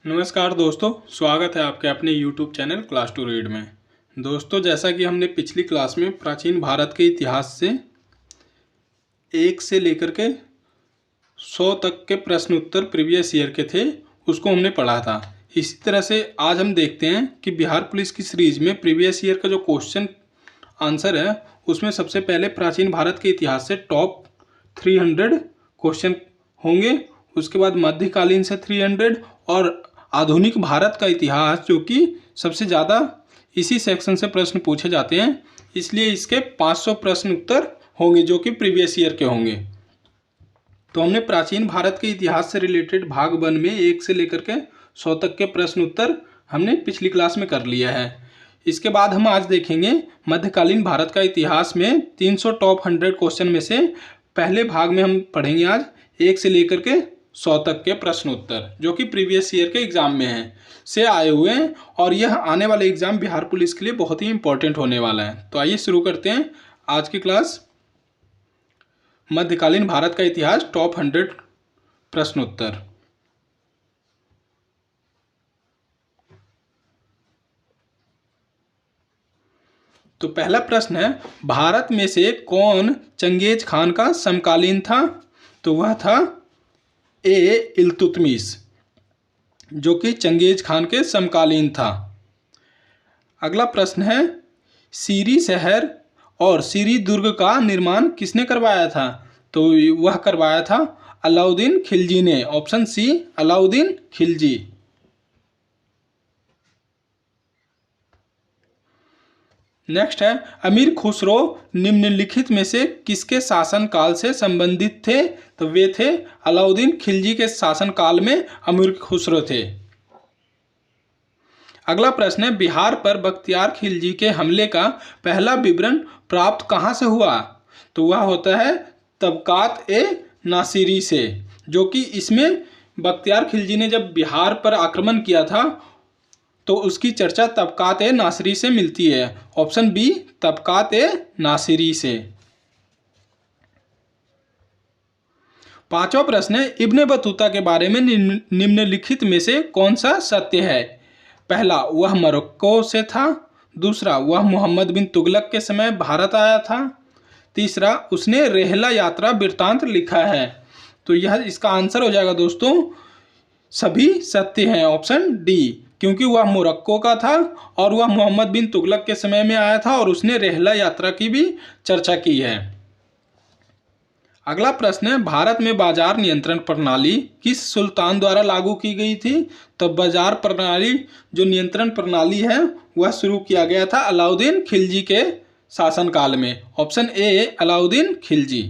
नमस्कार दोस्तों, स्वागत है आपके अपने YouTube channel class to read में। दोस्तों, जैसा कि हमने पिछली क्लास में प्राचीन भारत के इतिहास से 1 से लेकर के 100 तक के प्रश्न उत्तर प्रीवियस ईयर के थे, उसको हमने पढ़ा था। इसी तरह से आज हम देखते हैं कि बिहार पुलिस की सीरीज में प्रीवियस ईयर का जो क्वेश्चन आंसर है उसमें सबसे पहले प्राचीन भारत के इतिहास से टॉप 300 क्वेश्चन होंगे। उसके बाद मध्यकालीन से 300 और आधुनिक भारत का इतिहास, जो कि सबसे ज़्यादा इसी सेक्शन से प्रश्न पूछे जाते हैं, इसलिए इसके 500 प्रश्न उत्तर होंगे जो कि प्रीवियस ईयर के होंगे। तो हमने प्राचीन भारत के इतिहास से रिलेटेड भाग 1 में 1 से लेकर के 100 तक के प्रश्न उत्तर हमने पिछली क्लास में कर लिया है। इसके बाद हम आज देखेंगे मध्यकालीन भारत का इतिहास में 300 टॉप 100 क्वेश्चन में से पहले भाग में हम पढ़ेंगे आज 1 से लेकर के 100 तक के प्रश्न उत्तर, जो कि प्रीवियस ईयर के एग्जाम में हैं से आए हुए हैं, और यह आने वाले एग्जाम बिहार पुलिस के लिए बहुत ही इंपॉर्टेंट होने वाला है। तो आइए शुरू करते हैं आज की क्लास। मध्यकालीन भारत का इतिहास टॉप 100 प्रश्न उत्तर। तो पहला प्रश्न है, भारत में से कौन चंगेज खान का समकालीन था? तो वह था ए इल्तुतमिश, जो कि चंगेज खान के समकालीन था। अगला प्रश्न है, सीरी शहर और सीरी दुर्ग का निर्माण किसने करवाया था? तो वह करवाया था अलाउद्दीन खिलजी ने। Option C, Alauddin Khilji. Next है, अमीर खुसरो निम्नलिखित में से किसके शासनकाल से संबंधित थे? तो वे थे अलाउद्दीन खिलजी के शासनकाल में अमीर खुसरो थे। अगला प्रश्न है, बिहार पर बख्तियार खिलजी के हमले का पहला विवरण प्राप्त कहाँ से हुआ? तो वह होता है तबकात ए नासिरी से, जो कि इसमें बख्तियार खिलजी ने जब बिहार पर आक्रमण किया था तो उसकी चर्चा तबकात ए नासिरी से मिलती है। ऑप्शन बी, तबकात ए नासिरी से। पांचवा प्रश्न है, इब्ने बतूता के बारे में निम्नलिखित में से कौन सा सत्य है? पहला, वह मोरक्को से था। दूसरा, वह मोहम्मद बिन तुगलक के समय भारत आया था। तीसरा, उसने रेहला यात्रा वृत्तांत लिखा है। तो यह इसका आंसर हो जाएगा दोस्तों, सभी सत्य हैं। ऑप्शन डी, क्योंकि वह मोरक्को का था और वह मोहम्मद बिन तुगलक के समय में आया था और उसने रेहला यात्रा की भी चर्चा की है। अगला प्रश्न है, भारत में बाजार नियंत्रण प्रणाली किस सुल्तान द्वारा लागू की गई थी? तो बाजार प्रणाली, जो नियंत्रण प्रणाली है, वह शुरू किया गया था अलाउद्दीन खिलजी के शासनकाल में। Option A, Alauddin Khilji.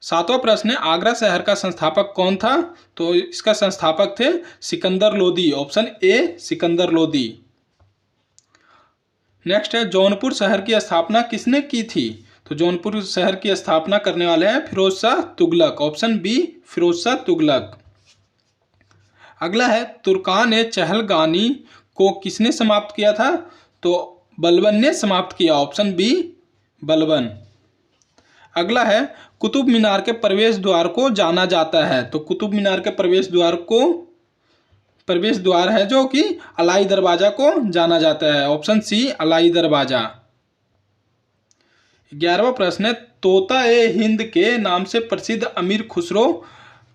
सातवां प्रश्न है, आगरा शहर का संस्थापक कौन था? तो इसका संस्थापक थे Sikandar Lodi. Option A, Sikandar Lodi. Next है, जौनपुर शहर की स्थापना किसने की थी? तो जौनपुर शहर की स्थापना करने वाले हैं फिरोज शाह तुगलक। Option B, Firoz Shah Tughlaq. अगला है, तुर्कान ए चहलगानी को किसने समाप्त किया था? तो बलबन ने समाप्त किया। Option B, Balban. अगला है, कुतुब मीनार के प्रवेश द्वार को जाना जाता है। तो कुतुब मीनार के प्रवेश द्वार है जो कि अलाई दरवाजा को जाना जाता है। ऑप्शन सी, अलाई दरवाजा। 11वां प्रश्न है, तोता ए हिंद के नाम से प्रसिद्ध अमीर खुसरो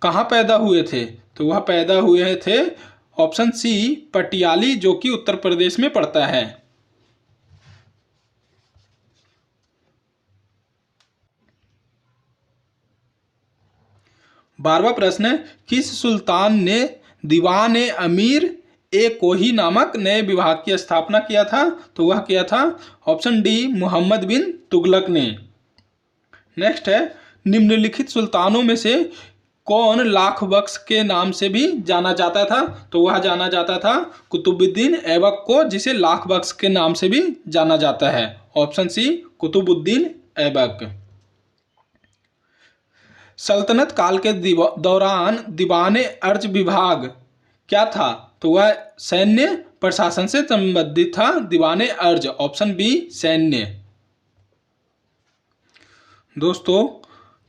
कहाँ पैदा हुए थे? तो वह पैदा हुए थे, ऑप्शन सी, पटियाली, जो कि उत्तर प्रदेश में पड़ता है। 12वां प्रश्न है, किस सुल्तान ने दीवान ए अमीर ए कोही नामक नए विभाग की स्थापना किया था? तो वह किया था, ऑप्शन डी, मोहम्मद बिन तुगलक ने। नेक्स्ट है, निम्नलिखित सुल्तानों में से कौन लाख बख्श के नाम से भी जाना जाता था? तो वह जाना जाता था कुतुबुद्दीन ऐबक को, जिसे लाख बख्श के नाम से भी जाना जाता है। Option C, Qutbuddin Aibak. सल्तनत काल के दौरान दीवाने अर्ज विभाग क्या था? तो वह सैन्य प्रशासन से संबंधित था, दीवाने अर्ज। ऑप्शन बी, सैन्य। दोस्तों,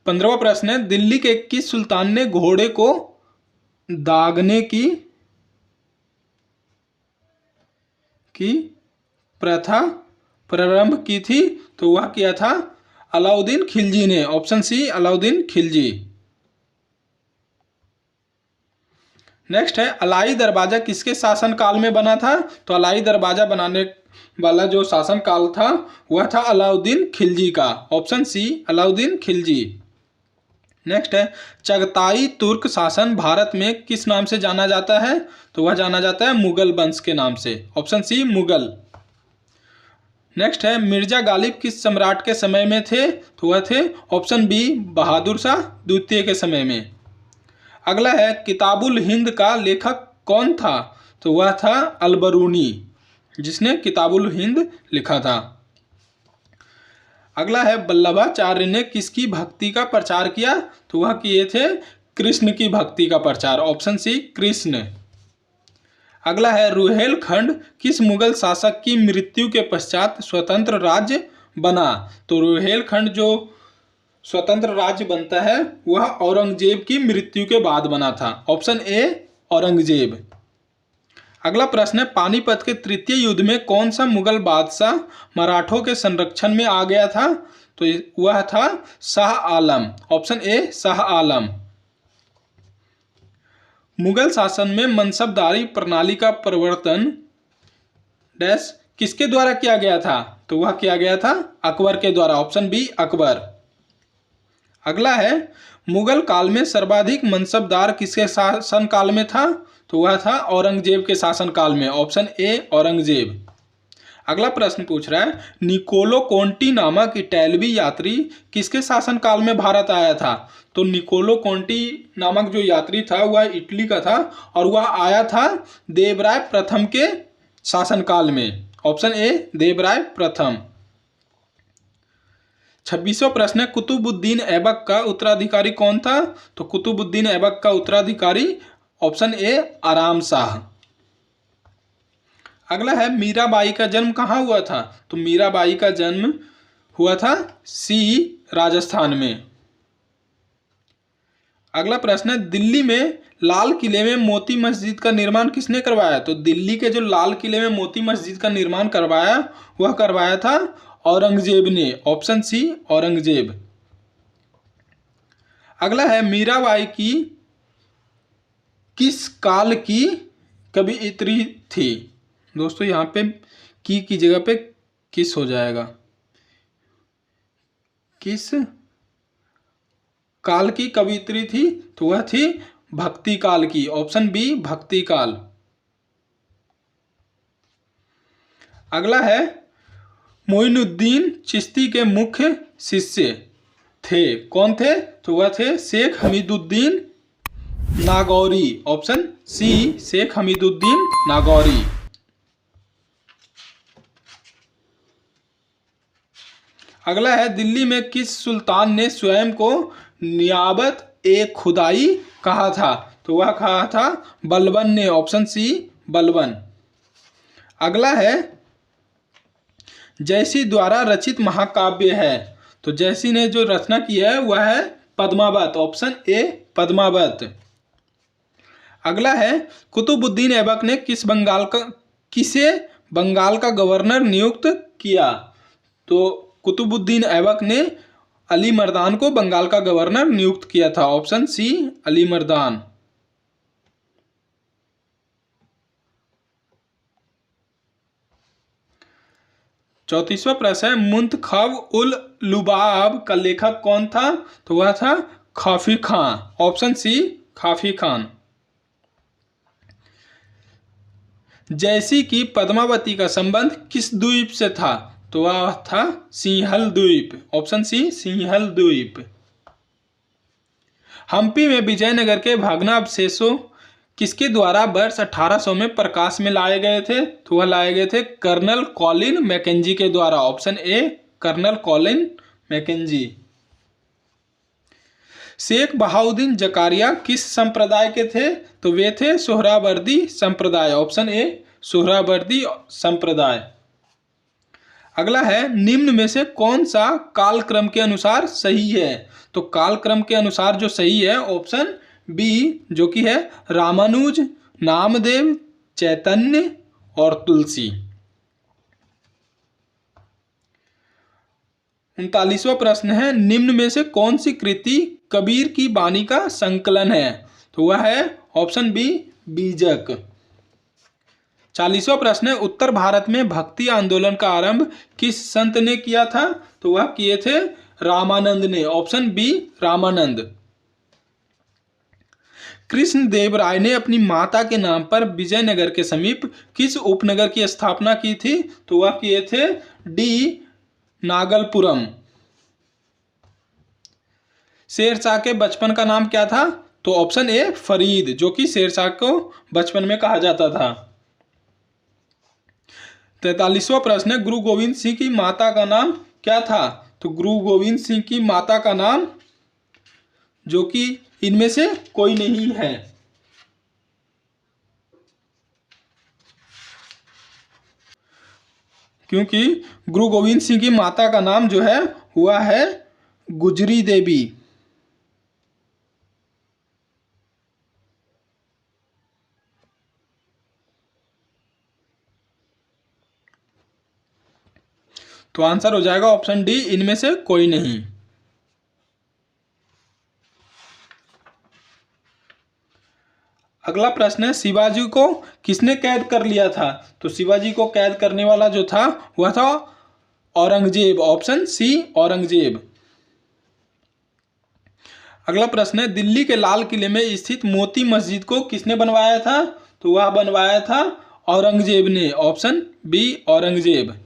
15वां प्रश्न है, दिल्ली के किस सुल्तान ने घोड़े को दागने की की प्रथा प्रारंभ की थी? तो वह किया था अलाउद्दीन खिलजी ने। Option C Alauddin Khilji. Next है अलाई दरवाजा किसके शासनकाल में बना था? तो अलाई दरवाजा बनाने वाला जो शासनकाल था वह था अलाउद्दीन खिलजी का। Option C Alauddin Khilji. Next है चगताई तुर्क शासन भारत में किस नाम से जाना जाता है? तो वह जाना जाता है मुगल वंश के नाम से। Option C Mughal. नेक्स्ट है मिर्जा गालिब किस सम्राट के समय में थे? तो वह थे ऑप्शन बी बहादुर शाह द्वितीय के समय में। अगला है किताबुल हिंद का लेखक कौन था? तो वह था अलबरूनी, जिसने किताबुल हिंद लिखा था। अगला है वल्लभाचार्य ने किसकी भक्ति का प्रचार किया? तो वह किए थे कृष्ण की भक्ति का प्रचार। Option C Krishna. अगला है रुहेलखंड किस मुगल शासक की मृत्यु के पश्चात स्वतंत्र राज्य बना? तो रुहेलखंड जो स्वतंत्र राज्य बनता है वह औरंगजेब की मृत्यु के बाद बना था। Option A Aurangzeb. अगला प्रश्न है पानीपत के तृतीय युद्ध में कौन सा मुगल बादशाह मराठों के संरक्षण में आ गया था? तो वह था शाह आलम। Option A Shah Alam. मुगल शासन में मनसबदारी प्रणाली का प्रवर्तन डैश किसके द्वारा किया गया था? तो वह किया गया था अकबर के द्वारा। Option B Akbar. अगला है मुगल काल में सर्वाधिक मनसबदार किसके शासन काल में था? तो वह था औरंगजेब के शासन काल में। Option A Aurangzeb. अगला प्रश्न पूछ रहा है निकोलो कोंटी नामक इटैलवी यात्री किसके शासन काल में भारत आया था? तो निकोलो कोंटी नामक जो यात्री था वह इटली का था और वह आया था देवराय प्रथम के शासनकाल में। ऑप्शन ए देवराय प्रथम। 26वां प्रश्न है कुतुबुद्दीन ऐबक का उत्तराधिकारी कौन था? तो कुतुबुद्दीन ऐबक का उत्तराधिकारी ऑप्शन ए आराम शाह। अगला है मीराबाई का जन्म कहाँ हुआ था? तो मीराबाई का जन्म हुआ था सी राजस्थान में। अगला प्रश्न है दिल्ली में लाल किले में मोती मस्जिद का निर्माण किसने करवाया? तो दिल्ली के जो लाल किले में मोती मस्जिद का निर्माण करवाया वह करवाया था औरंगजेब ने। Option C Aurangzeb. अगला है मीराबाई की किस काल की कवियत्री थी? दोस्तों यहाँ पे की जगह पे किस हो जाएगा। किस काल की कवियत्री थी? तो वह थी भक्ति काल की। ऑप्शन बी भक्ति काल। अगला है मोइनुद्दीन चिश्ती के मुख्य शिष्य थे कौन थे? तो वह थे शेख हमीदुद्दीन नागौरी। Option C Sheikh Hamiduddin Nagauri. अगला है दिल्ली में किस सुल्तान ने स्वयं को नियाबत ए खुदाई कहा था? तो वह कहा था बलबन ने। Option C Balban. अगला है जयसी द्वारा रचित महाकाव्य है। तो जयसी ने जो रचना की है वह है पद्मावत। Option A Padmaavat. अगला है कुतुबुद्दीन ऐबक ने किसे बंगाल का गवर्नर नियुक्त किया? तो कुतुबुद्दीन ऐबक ने अली मर्दान को बंगाल का गवर्नर नियुक्त किया था। Option C Ali Mardan. चौंतीसवां प्रश्न है मुंतखब उल लुबाब का लेखक कौन था? तो वह था खाफी खान। ऑप्शन सी खाफी खान। जयसी की पद्मावती का संबंध किस द्वीप से था? तो वह था सिंहल द्वीप। ऑप्शन सी सिंहल द्वीप। हम्पी में विजयनगर के भग्नावशेषों किसके द्वारा वर्ष 1800 में प्रकाश में लाए गए थे? तो वह लाए गए थे कर्नल कॉलिन मैकेंजी के द्वारा। Option A colonel Colin Mackenzie. Sheikh Bahauddin Zakariya किस संप्रदाय के थे? तो वे थे सोहरावर्दी संप्रदाय। ऑप्शन ए सोहरावर्दी संप्रदाय। अगला है निम्न में से कौन सा कालक्रम के अनुसार सही है? तो कालक्रम के अनुसार जो सही है ऑप्शन बी जो कि है रामानुज, नामदेव, चैतन्य और तुलसी। 39वां प्रश्न है, निम्न में से कौन सी कृति कबीर की वाणी का संकलन है? तो वह है ऑप्शन बी, बीजक। 40वां प्रश्न है, उत्तर भारत में भक्ति आंदोलन का आरंभ किस संत ने किया था? तो वह किए थे रामानंद ने, ऑप्शन बी, रामानंद। कृष्ण देव राय ने अपनी माता के नाम पर विजयनगर के समीप किस उपनगर की स्थापना की थी? तो वह किए थे डी, नागलपुरम। शेरशाह के बचपन का नाम क्या था? तो ऑप्शन ए, फरीद, जो कि शेरशाह को बचपन में कहा जाता था। 43वां प्रश्न है, गुरु गोविंद सिंह की माता का नाम क्या था? तो गुरु गोविंद सिंह की माता का नाम, जो कि इनमें से कोई नहीं है। क्योंकि गुरु गोविंद सिंह की माता का नाम जो है हुआ है गुजरी देवी। तो आंसर हो जाएगा ऑप्शन डी, इनमें से कोई नहीं। अगला प्रश्न है, शिवाजी को किसने कैद कर लिया था? तो शिवाजी को कैद करने वाला जो था वह था औरंगजेब, ऑप्शन सी, औरंगजेब। अगला प्रश्न है, दिल्ली के लाल किले में स्थित मोती मस्जिद को किसने बनवाया था? तो वह बनवाया था औरंगजेब ने, ऑप्शन बी, औरंगजेब।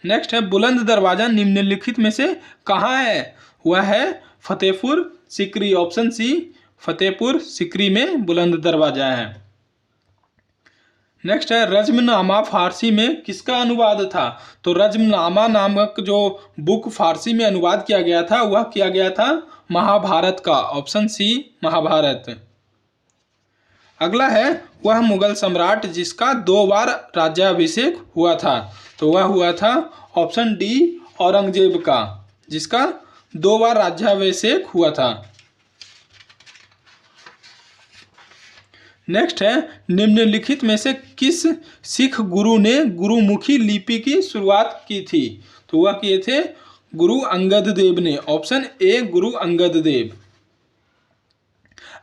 नेक्स्ट है, बुलंद दरवाजा निम्नलिखित में से कहाँ है? वह है फतेहपुर सिकरी, ऑप्शन सी, फतेहपुर सिकरी में बुलंद दरवाजा है। नेक्स्ट है, रज्मनामा फारसी में किसका अनुवाद था? तो रज्मनामा नामक जो बुक फारसी में अनुवाद किया गया था वह किया गया था महाभारत का, ऑप्शन सी, महाभारत। अगला है, वह मुगल सम्राट जिसका 2 बार राज्याभिषेक हुआ था? तो वह हुआ था ऑप्शन डी, औरंगजेब का, जिसका 2 बार राज्याभिषेक हुआ था। नेक्स्ट है, निम्नलिखित में से किस सिख गुरु ने गुरुमुखी लिपि की शुरुआत की थी? तो वह किए थे गुरु अंगद देव ने, ऑप्शन ए, गुरु अंगद देव।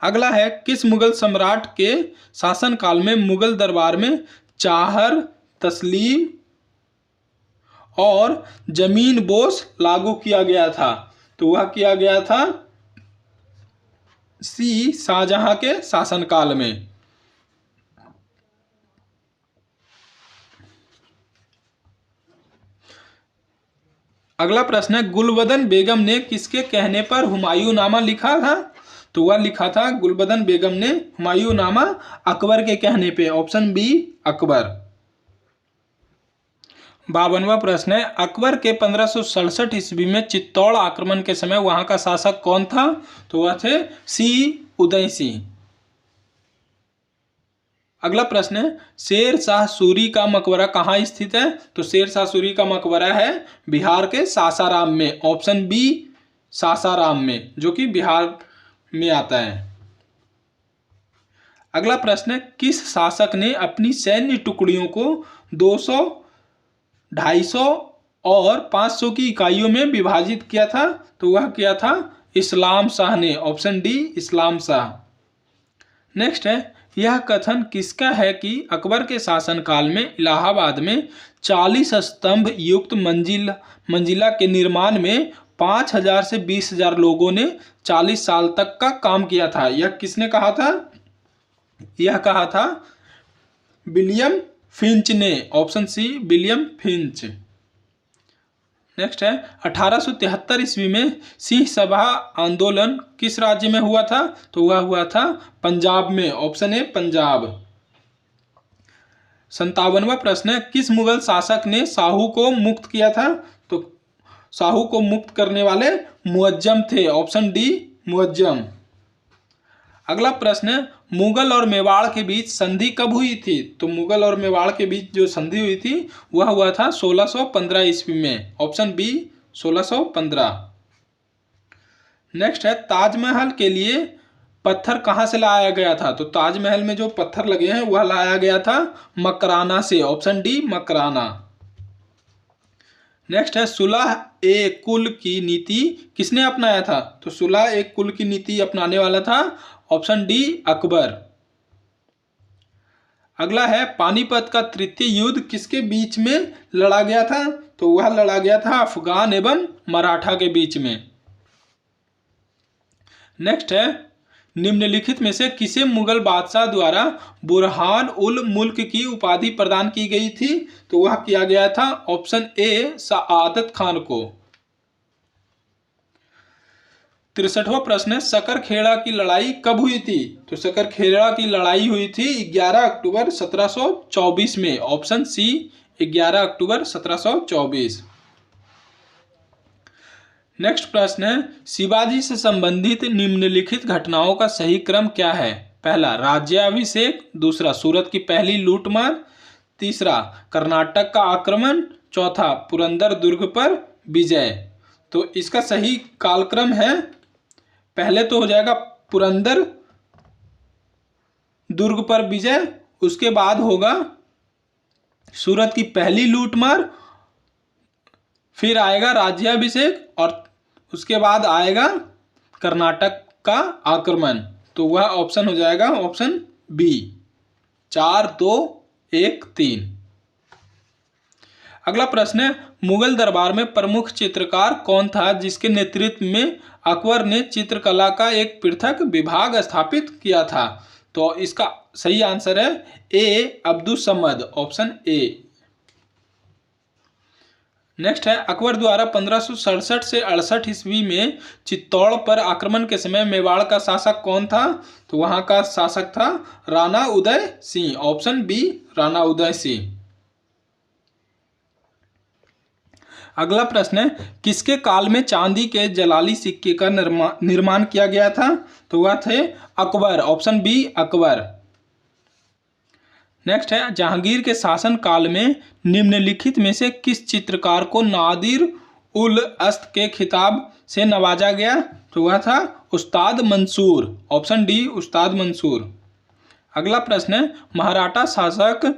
अगला है, किस मुगल सम्राट के शासनकाल में मुगल दरबार में चाहर, तस्लीम और जमीन बोस लागू किया गया था? तो वह किया गया था सी, शाहजहां के शासनकाल में। अगला प्रश्न है, गुलबदन बेगम ने किसके कहने पर हुमायूंनामा लिखा था? तो वह लिखा था गुलबदन बेगम ने हुमायूंनामा अकबर के कहने पे, ऑप्शन बी, अकबर। 52वां प्रश्न है, अकबर के 1567 ईस्वी में चित्तौड़ आक्रमण के समय वहां का शासक कौन था? तो वह थे सी, उदय सिंह। अगला प्रश्न है, शेर शाह सूरी का मकबरा कहाँ स्थित है? तो शेर शाह सूरी का मकबरा है बिहार के सासाराम में, ऑप्शन बी, सासाराम में, जो कि बिहार में आता है। अगला प्रश्न है, किस शासक ने अपनी सैन्य टुकड़ियों को 200, 250 और 500 की इकाइयों में विभाजित किया था? तो वह किया था इस्लाम शाह ने, ऑप्शन डी, इस्लाम शाह। नेक्स्ट है, यह कथन किसका है कि अकबर के शासनकाल में इलाहाबाद में 40 स्तंभ युक्त मंजिला के निर्माण में 5000 से 20,000 लोगों ने 40 साल तक का काम किया था? यह किसने कहा था? यह कहा था विलियम फिंच ने, option C, William Finch. Next है, 1873 ईस्वी में सिंह सभा आंदोलन किस राज्य में हुआ था? तो वह हुआ था पंजाब में, ऑप्शन ए, पंजाब। 57वां प्रश्न है, किस मुगल शासक ने शाहू को मुक्त किया था? तो शाहू को मुक्त करने वाले मुअज्जम थे, ऑप्शन डी, मुअज्जम। अगला प्रश्न है, मुगल और मेवाड़ के बीच संधि कब हुई थी? तो मुगल और मेवाड़ के बीच जो संधि हुई थी वह हुआ था 1615 ईस्वी में, ऑप्शन बी, 1615। नेक्स्ट है, ताजमहल के लिए पत्थर कहाँ से लाया गया था? तो ताजमहल में जो पत्थर लगे हैं वह लाया गया था मकराना से, ऑप्शन डी, मकराना। नेक्स्ट है सुलह ए कुल की नीति किसने अपनाया था? तो सुलह ए कुल की नीति अपनाने वाला था ऑप्शन डी अकबर। अगला है पानीपत का तृतीय युद्ध किसके बीच में लड़ा गया था? तो वह लड़ा गया था अफगान एवं मराठा के बीच में। नेक्स्ट है निम्नलिखित में से किसे मुगल बादशाह द्वारा बुरहान उल मुल्क की उपाधि प्रदान की गई थी? तो वह किया गया था ऑप्शन ए सआदत खान को। 63वां प्रश्न है सकरखेड़ा की लड़ाई कब हुई थी? तो सकरखेड़ा की लड़ाई हुई थी 11 अक्टूबर 1724 में, ऑप्शन सी 11 अक्टूबर 1724। नेक्स्ट प्रश्न है शिवाजी से संबंधित निम्नलिखित घटनाओं का सही क्रम क्या है? पहला राज्याभिषेक, दूसरा सूरत की पहली लूटमार, तीसरा कर्नाटक का आक्रमण, चौथा पुरंदर दुर्ग पर विजय। तो इसका सही कालक्रम है, पहले तो हो जाएगा पुरंदर दुर्ग पर विजय, उसके बाद होगा सूरत की पहली लूटमार, फिर आएगा राज्याभिषेक और उसके बाद आएगा कर्नाटक का आक्रमण। तो वह ऑप्शन हो जाएगा ऑप्शन बी 4, 2, 1, 3। अगला प्रश्न है मुगल दरबार में प्रमुख चित्रकार कौन था जिसके नेतृत्व में अकबर ने चित्रकला का एक पृथक विभाग स्थापित किया था? तो इसका सही आंसर है A Abdus Samad, option A. Next है अकबर द्वारा 1567 से 68 ईस्वी में चित्तौड़ पर आक्रमण के समय मेवाड़ का शासक कौन था? तो वहां का शासक था राणा उदय सिंह, ऑप्शन बी राणा उदय सिंह। अगला प्रश्न है किसके काल में चांदी के जलाली सिक्के का निर्माण किया गया था? तो वह थे Akbar, option B Akbar. Next है जहांगीर के शासन काल में निम्नलिखित में से किस चित्रकार को नादिर उल अस्त के खिताब से नवाजा गया? तो वह था उस्ताद मंसूर, ऑप्शन डी उस्ताद मंसूर। अगला प्रश्न है मराठा शासक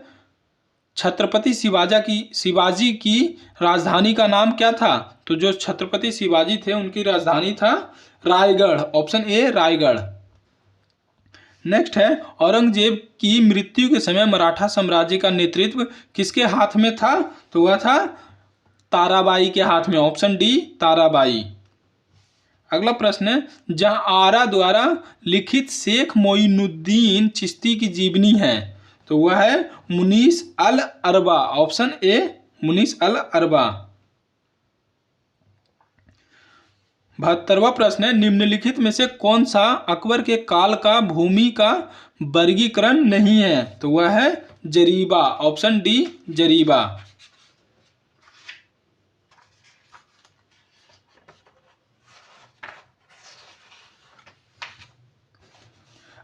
छत्रपति शिवाजी की राजधानी का नाम क्या था? तो जो छत्रपति शिवाजी थे उनकी राजधानी था Raigarh, option A Raigarh. Next है औरंगजेब की मृत्यु के समय मराठा साम्राज्य का नेतृत्व किसके हाथ में था? तो वह था ताराबाई के हाथ में, ऑप्शन डी ताराबाई। अगला प्रश्न है जहां आरा द्वारा लिखित शेख मोइनुद्दीन चिश्ती की जीवनी है तो वह है मुनीस अल अरबा, ऑप्शन ए मुनीस अल अरबा। 72वां प्रश्न है निम्नलिखित में से कौन सा अकबर के काल का भूमि का वर्गीकरण नहीं है? तो वह है जरीबा, ऑप्शन डी जरीबा।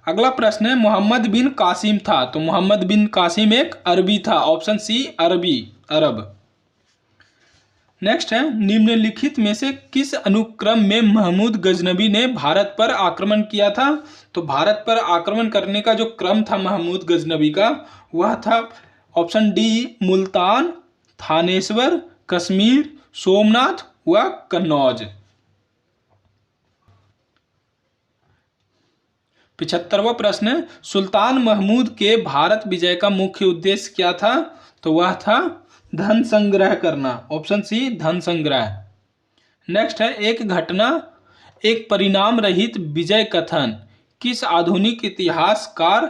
अगला प्रश्न है मोहम्मद बिन कासिम था तो मोहम्मद बिन कासिम एक अरबी था, ऑप्शन सी अरबी अरब। नेक्स्ट है निम्नलिखित में से किस अनुक्रम में महमूद गजनबी ने भारत पर आक्रमण किया था? तो भारत पर आक्रमण करने का जो क्रम था महमूद गजनबी का वह था ऑप्शन डी मुल्तान, थानेश्वर, कश्मीर, सोमनाथ व कन्नौज। 75वां प्रश्न है सुल्तान महमूद के भारत विजय का मुख्य उद्देश्य क्या था? तो वह था धन संग्रह करना, ऑप्शन सी धन संग्रह। नेक्स्ट है एक घटना एक परिणाम रहित विजय कथन किस आधुनिक इतिहासकार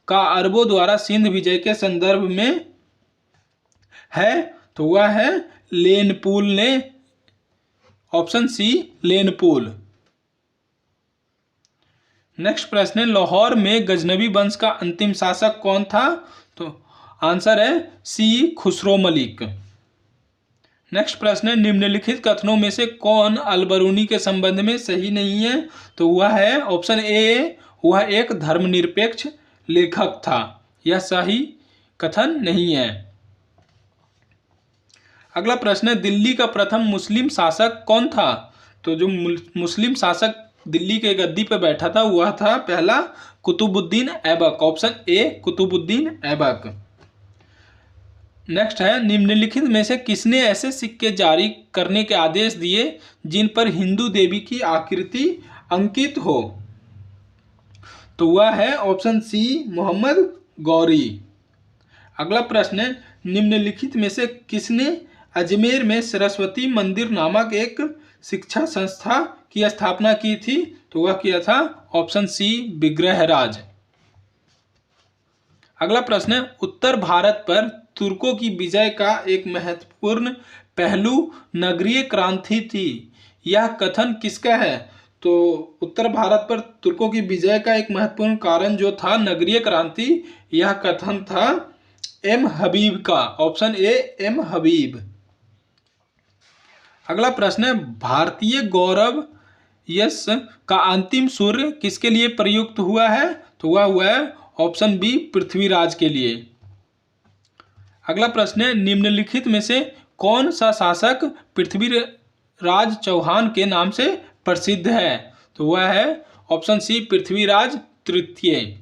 का अरबों द्वारा सिंध विजय के संदर्भ में है? तो वह है लेनपूल ने, ऑप्शन सी लेनपूल। नेक्स्ट प्रश्न है लाहौर में गजनबी वंश का अंतिम शासक कौन था? तो आंसर है सी खुसरो मलिक। नेक्स्ट प्रश्न है निम्नलिखित कथनों में से कौन अलबरूनी के संबंध में सही नहीं है? तो वह है ऑप्शन ए वह एक धर्मनिरपेक्ष लेखक था, यह सही कथन नहीं है। अगला प्रश्न है दिल्ली का प्रथम मुस्लिम शासक कौन था? तो जो मुस्लिम शासक दिल्ली के गद्दी पर बैठा था वह था पहला Qutbuddin Aibak, option A Qutbuddin Aibak. Next है, निम्नलिखित में से किसने ऐसे सिक्के जारी करने के आदेश दिए जिन पर हिंदू देवी की आकृति अंकित हो? तो वह है ऑप्शन सी, मोहम्मद गौरी। अगला प्रश्न है, निम्नलिखित में से किसने अजमेर में सरस्वती मंदिर नामक एक शिक्षा संस्था की स्थापना की थी? तो वह किया था ऑप्शन सी, विग्रहराज। अगला प्रश्न है, उत्तर भारत पर तुर्कों की विजय का एक महत्वपूर्ण पहलू नगरीय क्रांति थी, यह कथन किसका है? तो उत्तर भारत पर तुर्कों की विजय का एक महत्वपूर्ण कारण जो था नगरीय क्रांति, यह कथन था एम हबीब का। ऑप्शन ए, एम हबीब। अगला प्रश्न है, भारतीय गौरव यश का अंतिम सूर्य किसके लिए प्रयुक्त हुआ है? तो वह हुआ है ऑप्शन बी, पृथ्वीराज के लिए। अगला प्रश्न है, निम्नलिखित में से कौन सा शासक पृथ्वीराज चौहान के नाम से प्रसिद्ध है? तो वह है ऑप्शन सी, पृथ्वीराज तृतीय।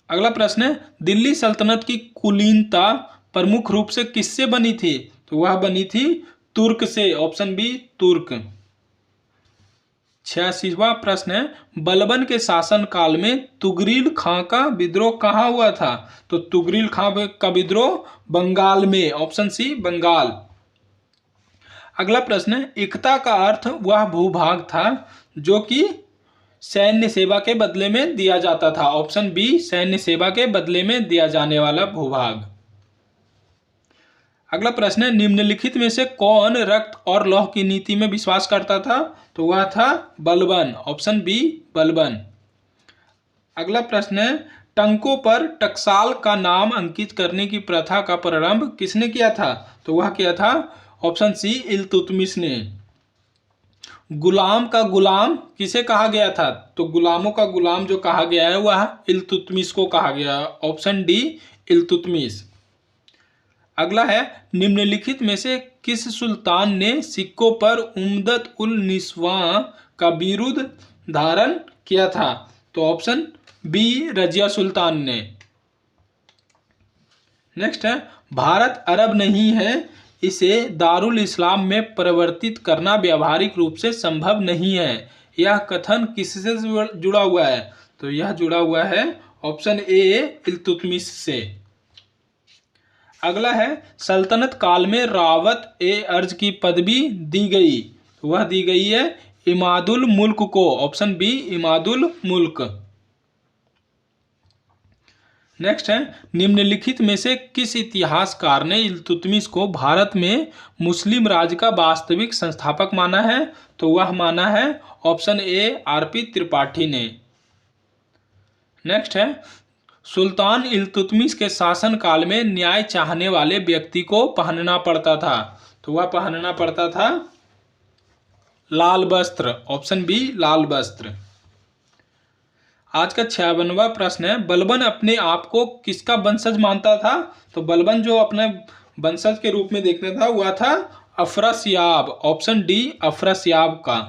अगला प्रश्न है, दिल्ली सल्तनत की कुलीनता प्रमुख रूप से किससे बनी थी? तो वह बनी थी तुर्क से। ऑप्शन बी, तुर्क। 86वां प्रश्न है, बलबन के शासन काल में तुगरील खां का विद्रोह कहाँ हुआ था? तो तुगरील खां का विद्रोह बंगाल में। Option C, Bengal. अगला प्रश्न है, इक्ता का अर्थ वह भूभाग था जो कि सैन्य सेवा के बदले में दिया जाता था। ऑप्शन बी, सैन्य सेवा के बदले में दिया जाने वाला भूभाग। अगला प्रश्न है, निम्नलिखित में से कौन रक्त और लौह की नीति में विश्वास करता था? तो वह था बलबन। Option B, Balban. अगला प्रश्न है, टंकों पर टकसाल का नाम अंकित करने की प्रथा का प्रारंभ किसने किया था? तो वह किया था ऑप्शन सी, इल्तुतमिश ने। गुलाम का गुलाम किसे कहा गया था? तो गुलामों का गुलाम जो कहा गया है वह इल्तुतमिश को कहा गया। Option D, Iltutmish. अगला है, निम्नलिखित में से किस सुल्तान ने सिक्कों पर उम्दत उल निस्वां का बिरुद धारण किया था? तो ऑप्शन बी, रजिया सुल्तान ने। नेक्स्ट है, भारत अरब नहीं है, इसे दारुल इस्लाम में परिवर्तित करना व्यावहारिक रूप से संभव नहीं है, यह कथन किससे जुड़ा हुआ है? तो यह जुड़ा हुआ है ऑप्शन ए, इल्तुतमिश से। अगला है, सल्तनत काल में रावत ए अर्ज की पदवी दी गई, वह दी गई है इमादुल मुल्क को। ऑप्शन बी, इमादुल मुल्क। नेक्स्ट है, निम्नलिखित में से किस इतिहासकार ने इल्तुतमिश को भारत में मुस्लिम राज का वास्तविक संस्थापक माना है? तो वह माना है ऑप्शन ए, आरपी त्रिपाठी ने। नेक्स्ट है, सुल्तान इल्तुतमिश के शासन काल में न्याय चाहने वाले व्यक्ति को पहनना पड़ता था, तो वह पहनना पड़ता था लाल वस्त्र। ऑप्शन बी, लाल वस्त्र। आज का 56वां प्रश्न है, बलबन अपने आप को किसका वंशज मानता था? तो बलबन जो अपने वंशज के रूप में देखता था वह था अफरसियाब। ऑप्शन डी, अफरसियाब का।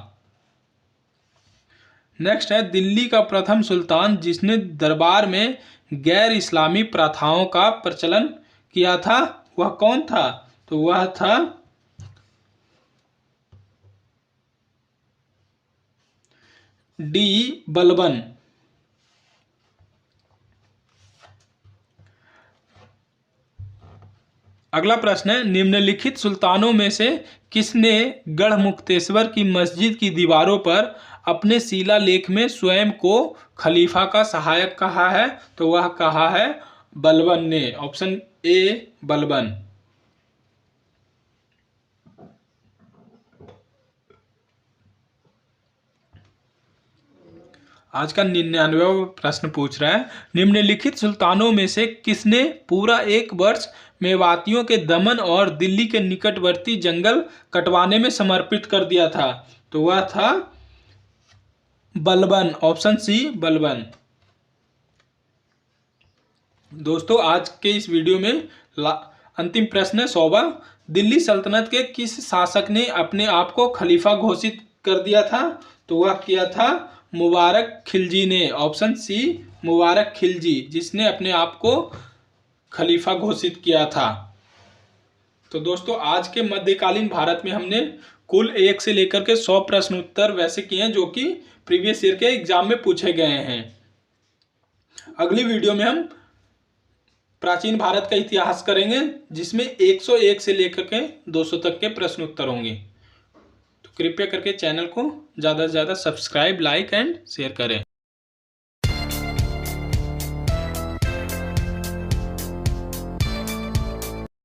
नेक्स्ट है, दिल्ली का प्रथम सुल्तान जिसने दरबार में गैर इस्लामी प्रथाओं का प्रचलन किया था वह कौन था? तो वह था डी, बलबन। अगला प्रश्न है, निम्नलिखित सुल्तानों में से किसने गढ़मुक्तेश्वर की मस्जिद की दीवारों पर अपने शिलालेख में स्वयं को खलीफा का सहायक कहा है? तो वह कहा है बलबन ने। Option A, Balban. आज का 99वां प्रश्न पूछ रहा है, निम्नलिखित सुल्तानों में से किसने पूरा एक वर्ष मेवातियों के दमन और दिल्ली के निकटवर्ती जंगल कटवाने में समर्पित कर दिया था? तो वह था बलबन। Option C, Balban. दोस्तों, आज के इस वीडियो में अंतिम प्रश्न है 100वां, दिल्ली सल्तनत के किस शासक ने अपने आप को खलीफा घोषित कर दिया था? तो वह किया था मुबारक खिलजी ने। ऑप्शन सी, मुबारक खिलजी, जिसने अपने आप को खलीफा घोषित किया था। तो दोस्तों आज के मध्यकालीन भारत में हमने कुल 1 से लेकर के 100 प्रश्न उत्तर वैसे किए हैं जो कि प्रीवियस ईयर के एग्जाम में पूछे गए हैं। अगली वीडियो में हम प्राचीन भारत का इतिहास करेंगे जिसमें 101 से लेकर के 200 तक के प्रश्न उत्तर होंगे। तो कृपया करके चैनल को ज़्यादा से ज़्यादा सब्सक्राइब, लाइक एंड शेयर करें।